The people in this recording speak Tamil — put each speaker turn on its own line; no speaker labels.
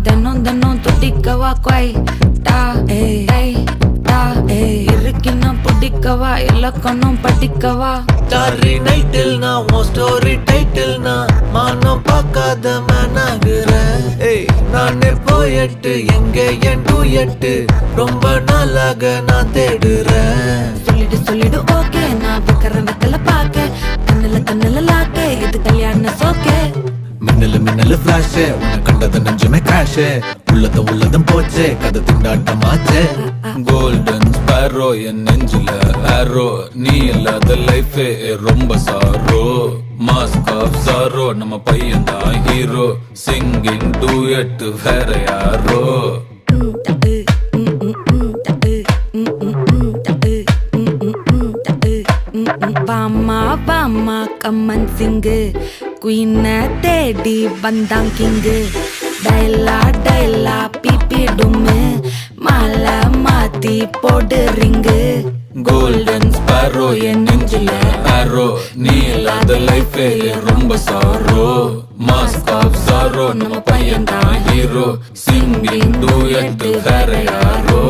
தினம் தினம் துடிக்கவா குவை டா ஏய் டா இருக்குன்னா பிடிக்கவா இலக்கணம் படிக்கவா
ஸ்டாரி நைட்டில் நான் உன் ஸ்டோரி டைட்டில் நான் மானம் பார்க்காத மேனாகிறேன். நானே போயட்டு எங்க என் டூயட்டு ரொம்ப நாளாக நான் தேடுறேன்.
சொல்லிடு ஓகே நான் வைக்கிறேன் வெத்தல பாக்க கண்ணுல லாக்க இது கல்யாண சோக்கே
மின்னலு ஃபிளாஷ் உன்னை கண்டது நெஞ்சுமே கிராஷ் உள்ளதும் போச்சே கதை திண்டாட்டமாச்சே.
கோல்டன் ஸ்பேரோ என் நெஞ்சில ஆரோ நீ இல்லாத லைஃபே ரொம்ப சாரோ மாஸ்க் ஆஃப் சாரோ நம்ம பையன் தான் ஹீரோ சிங்கிங் டூயட் வேற யாரோ.
வாமா வாமா கம்மன் சிங்கு குயின தேடி வந்தான் கிங்கு டைலா டைலா பிபி டும்மு மாலை மாத்தி போடு ரிங்கு.
கோல்டன் ஸ்பேரோ என் நெஞ்சில ஆரோ நீ இல்லாத லைஃபே ரொம்ப சாரோ மாஸ்க் ஆஃப் சாரோ நம்ம பையன் தான் ஹீரோ சிங்கிங் டூயட் வேற யாரோ.